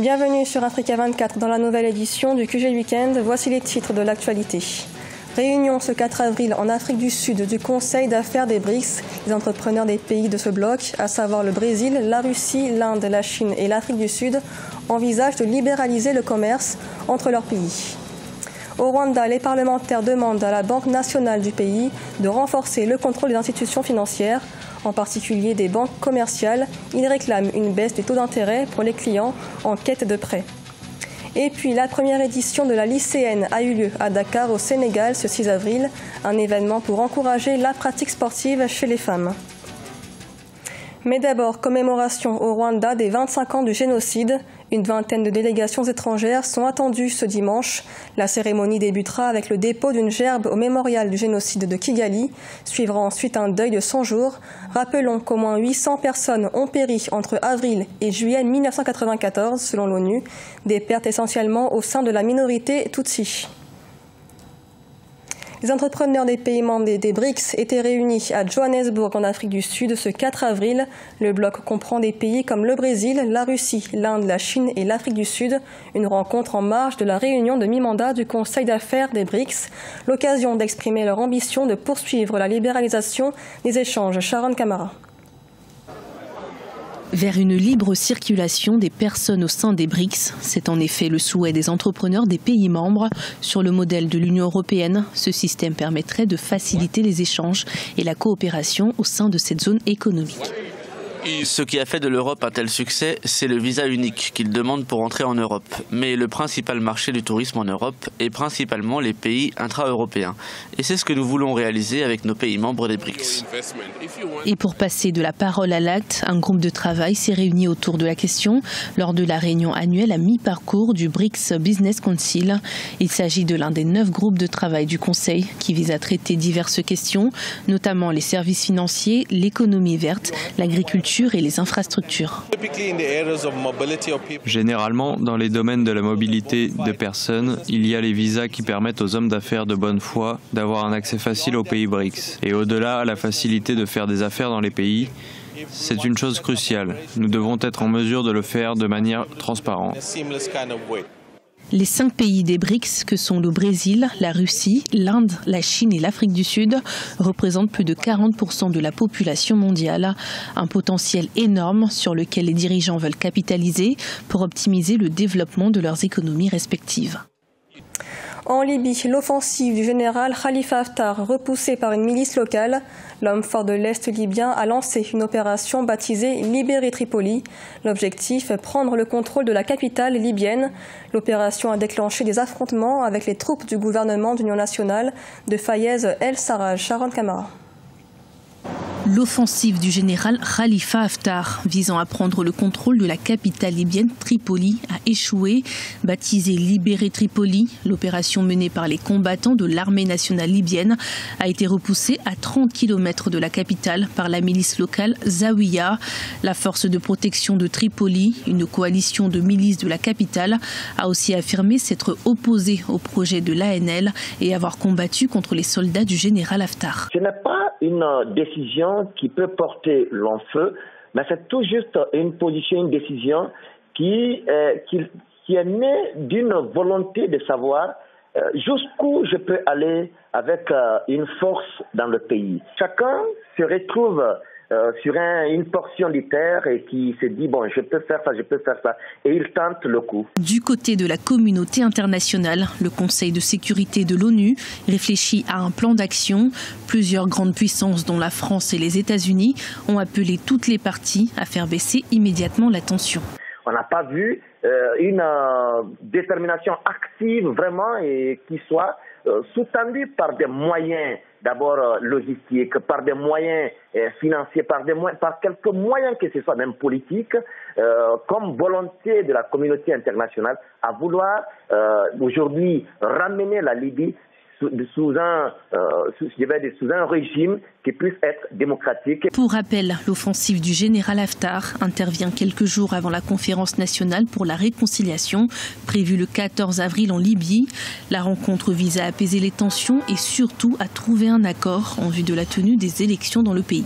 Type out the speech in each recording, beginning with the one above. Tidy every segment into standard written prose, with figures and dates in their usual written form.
Bienvenue sur Africa 24 dans la nouvelle édition du QG Weekend. Voici les titres de l'actualité. Réunion ce 4 avril en Afrique du Sud du Conseil d'affaires des BRICS. Les entrepreneurs des pays de ce bloc, à savoir le Brésil, la Russie, l'Inde, la Chine et l'Afrique du Sud, envisagent de libéraliser le commerce entre leurs pays. Au Rwanda, les parlementaires demandent à la Banque nationale du pays de renforcer le contrôle des institutions financières, en particulier des banques commerciales. Ils réclament une baisse des taux d'intérêt pour les clients en quête de prêts. Et puis, la première édition de la lycéenne a eu lieu à Dakar, au Sénégal, ce 6 avril, un événement pour encourager la pratique sportive chez les femmes. Mais d'abord, commémoration au Rwanda des 25 ans du génocide. Une vingtaine de délégations étrangères sont attendues ce dimanche. La cérémonie débutera avec le dépôt d'une gerbe au mémorial du génocide de Kigali. Suivra ensuite un deuil de 100 jours. Rappelons qu'au moins 800 personnes ont péri entre avril et juillet 1994, selon l'ONU. Des pertes essentiellement au sein de la minorité Tutsi. Les entrepreneurs des pays membres des BRICS étaient réunis à Johannesburg en Afrique du Sud ce 4 avril. Le bloc comprend des pays comme le Brésil, la Russie, l'Inde, la Chine et l'Afrique du Sud. Une rencontre en marge de la réunion de mi-mandat du Conseil d'affaires des BRICS. L'occasion d'exprimer leur ambition de poursuivre la libéralisation des échanges. Sharon Camara. Vers une libre circulation des personnes au sein des BRICS, c'est en effet le souhait des entrepreneurs des pays membres. Sur le modèle de l'Union européenne, ce système permettrait de faciliter les échanges et la coopération au sein de cette zone économique. Ce qui a fait de l'Europe un tel succès, c'est le visa unique qu'il demande pour entrer en Europe. Mais le principal marché du tourisme en Europe est principalement les pays intra-européens. Et c'est ce que nous voulons réaliser avec nos pays membres des BRICS. Et pour passer de la parole à l'acte, un groupe de travail s'est réuni autour de la question lors de la réunion annuelle à mi-parcours du BRICS Business Council. Il s'agit de l'un des 9 groupes de travail du Conseil qui vise à traiter diverses questions, notamment les services financiers, l'économie verte, l'agriculture et les infrastructures. Généralement, dans les domaines de la mobilité de personnes, il y a les visas qui permettent aux hommes d'affaires de bonne foi d'avoir un accès facile aux pays BRICS. Et au-delà, la facilité de faire des affaires dans les pays, c'est une chose cruciale. Nous devons être en mesure de le faire de manière transparente. Les 5 pays des BRICS, que sont le Brésil, la Russie, l'Inde, la Chine et l'Afrique du Sud, représentent plus de 40% de la population mondiale. Un potentiel énorme sur lequel les dirigeants veulent capitaliser pour optimiser le développement de leurs économies respectives. En Libye, l'offensive du général Khalifa Haftar, repoussée par une milice locale. L'homme fort de l'Est libyen a lancé une opération baptisée Libérer Tripoli. L'objectif est prendre le contrôle de la capitale libyenne. L'opération a déclenché des affrontements avec les troupes du gouvernement d'union nationale de Fayez El-Sarraj. Sharon Camara. L'offensive du général Khalifa Haftar visant à prendre le contrôle de la capitale libyenne Tripoli a échoué. Baptisée Libérer Tripoli, l'opération menée par les combattants de l'armée nationale libyenne a été repoussée à 30 km de la capitale par la milice locale Zawiya. La force de protection de Tripoli, une coalition de milices de la capitale, a aussi affirmé s'être opposée au projet de l'ANL et avoir combattu contre les soldats du général Haftar. Ce n'est pas une décision qui peut porter long feu, mais c'est tout juste une position, une décision qui est née d'une volonté de savoir jusqu'où je peux aller avec une force dans le pays. Chacun se retrouve sur une portion de terre et qui se dit bon, je peux faire ça, et il tente le coup. Du côté de la communauté internationale, le Conseil de sécurité de l'ONU réfléchit à un plan d'action. Plusieurs grandes puissances, dont la France et les États-Unis, ont appelé toutes les parties à faire baisser immédiatement la tension. On n'a pas vu une détermination active vraiment et qui soit sous-tendue par des moyens d'abord logistiques, par des moyens financiers, par quelques moyens que ce soit même politiques, comme volonté de la communauté internationale à vouloir aujourd'hui ramener la Libye sous un régime qui puisse être démocratique. Pour rappel, l'offensive du général Haftar intervient quelques jours avant la conférence nationale pour la réconciliation, prévue le 14 avril en Libye. La rencontre vise à apaiser les tensions et surtout à trouver un accord en vue de la tenue des élections dans le pays.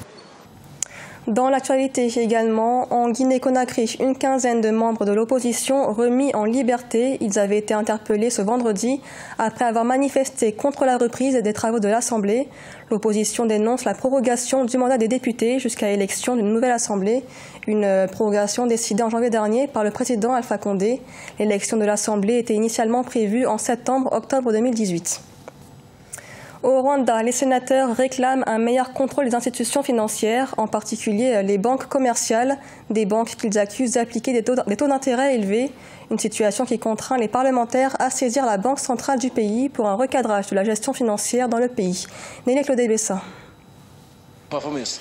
Dans l'actualité également, en Guinée-Conakry, une quinzaine de membres de l'opposition remis en liberté. Ils avaient été interpellés ce vendredi après avoir manifesté contre la reprise des travaux de l'Assemblée. L'opposition dénonce la prorogation du mandat des députés jusqu'à l'élection d'une nouvelle Assemblée. Une prorogation décidée en janvier dernier par le président Alpha Condé. L'élection de l'Assemblée était initialement prévue en septembre-octobre 2018. Au Rwanda, les sénateurs réclament un meilleur contrôle des institutions financières, en particulier les banques commerciales, des banques qu'ils accusent d'appliquer des taux d'intérêt élevés, une situation qui contraint les parlementaires à saisir la Banque centrale du pays pour un recadrage de la gestion financière dans le pays. Néné Claude Bessa.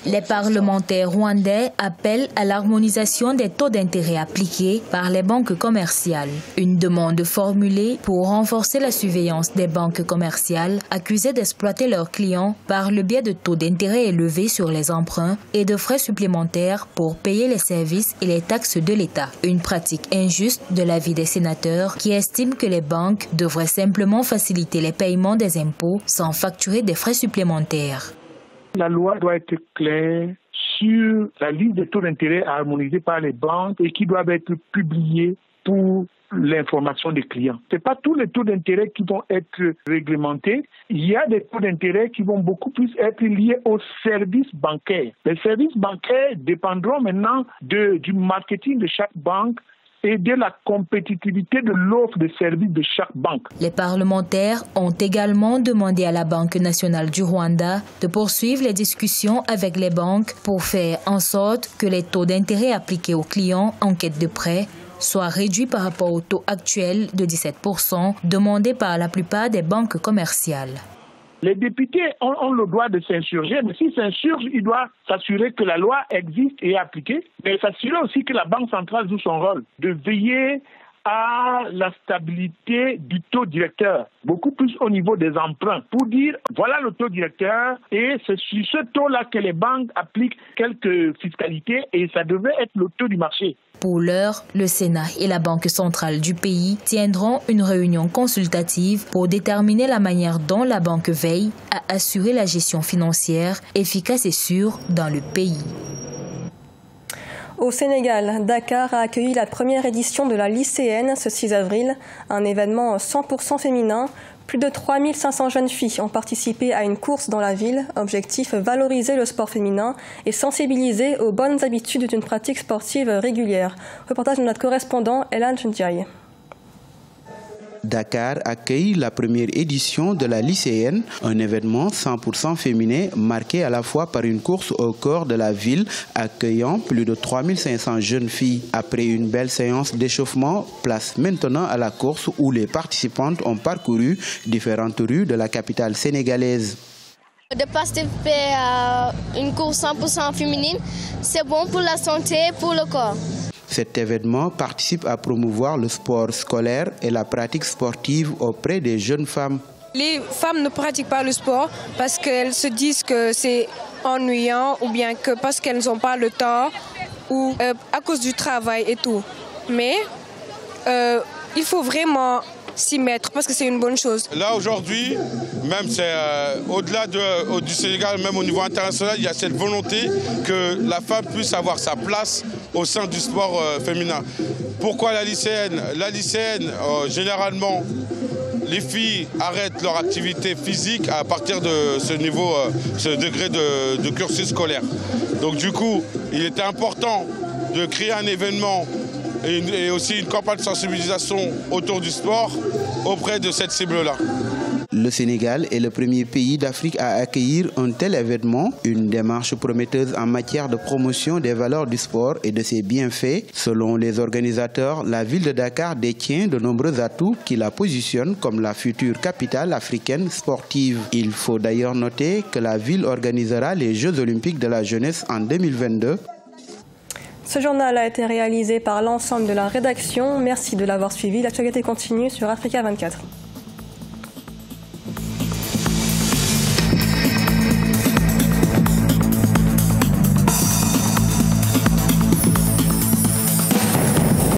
Les parlementaires rwandais appellent à l'harmonisation des taux d'intérêt appliqués par les banques commerciales. Une demande formulée pour renforcer la surveillance des banques commerciales accusées d'exploiter leurs clients par le biais de taux d'intérêt élevés sur les emprunts et de frais supplémentaires pour payer les services et les taxes de l'État. Une pratique injuste de l'avis des sénateurs qui estiment que les banques devraient simplement faciliter les paiements des impôts sans facturer des frais supplémentaires. La loi doit être claire sur la liste des taux d'intérêt harmonisés par les banques et qui doivent être publiés pour l'information des clients. Ce n'est pas tous les taux d'intérêt qui vont être réglementés. Il y a des taux d'intérêt qui vont beaucoup plus être liés aux services bancaires. Les services bancaires dépendront maintenant du marketing de chaque banque et de la compétitivité de l'offre de services de chaque banque. Les parlementaires ont également demandé à la Banque nationale du Rwanda de poursuivre les discussions avec les banques pour faire en sorte que les taux d'intérêt appliqués aux clients en quête de prêt soient réduits par rapport au taux actuel de 17% demandé par la plupart des banques commerciales. Les députés ont le droit de s'insurger, mais s'ils s'insurgent, ils doivent s'assurer que la loi existe et est appliquée, mais s'assurer aussi que la Banque centrale joue son rôle, de veiller à la stabilité du taux directeur, beaucoup plus au niveau des emprunts, pour dire voilà le taux directeur et c'est sur ce taux-là que les banques appliquent quelques fiscalités et ça devait être le taux du marché. Pour l'heure, le Sénat et la Banque centrale du pays tiendront une réunion consultative pour déterminer la manière dont la banque veille à assurer la gestion financière efficace et sûre dans le pays. Au Sénégal, Dakar a accueilli la première édition de la lycéenne ce 6 avril, un événement 100% féminin. Plus de 3500 jeunes filles ont participé à une course dans la ville. Objectif, valoriser le sport féminin et sensibiliser aux bonnes habitudes d'une pratique sportive régulière. Reportage de notre correspondant Elan Ndiaye. Dakar accueille la première édition de la lycéenne, un événement 100% féminin marqué à la fois par une course au cœur de la ville accueillant plus de 3500 jeunes filles. Après une belle séance d'échauffement, place maintenant à la course où les participantes ont parcouru différentes rues de la capitale sénégalaise. De participer à une course 100% féminine, c'est bon pour la santé, pour le corps. Cet événement participe à promouvoir le sport scolaire et la pratique sportive auprès des jeunes femmes. Les femmes ne pratiquent pas le sport parce qu'elles se disent que c'est ennuyant ou bien que parce qu'elles n'ont pas le temps ou à cause du travail et tout. Mais il faut vraiment s'y mettre parce que c'est une bonne chose. Là aujourd'hui, même c'est au-delà du Sénégal, même au niveau international, il y a cette volonté que la femme puisse avoir sa place au sein du sport féminin. Pourquoi la lycéenne? La lycéenne, généralement, les filles arrêtent leur activité physique à partir de ce niveau, ce degré de cursus scolaire. Donc du coup, il était important de créer un événement et aussi une campagne de sensibilisation autour du sport auprès de cette cible-là. Le Sénégal est le premier pays d'Afrique à accueillir un tel événement, une démarche prometteuse en matière de promotion des valeurs du sport et de ses bienfaits. Selon les organisateurs, la ville de Dakar détient de nombreux atouts qui la positionnent comme la future capitale africaine sportive. Il faut d'ailleurs noter que la ville organisera les Jeux olympiques de la jeunesse en 2022. Ce journal a été réalisé par l'ensemble de la rédaction. Merci de l'avoir suivi. L'actualité continue sur Africa 24.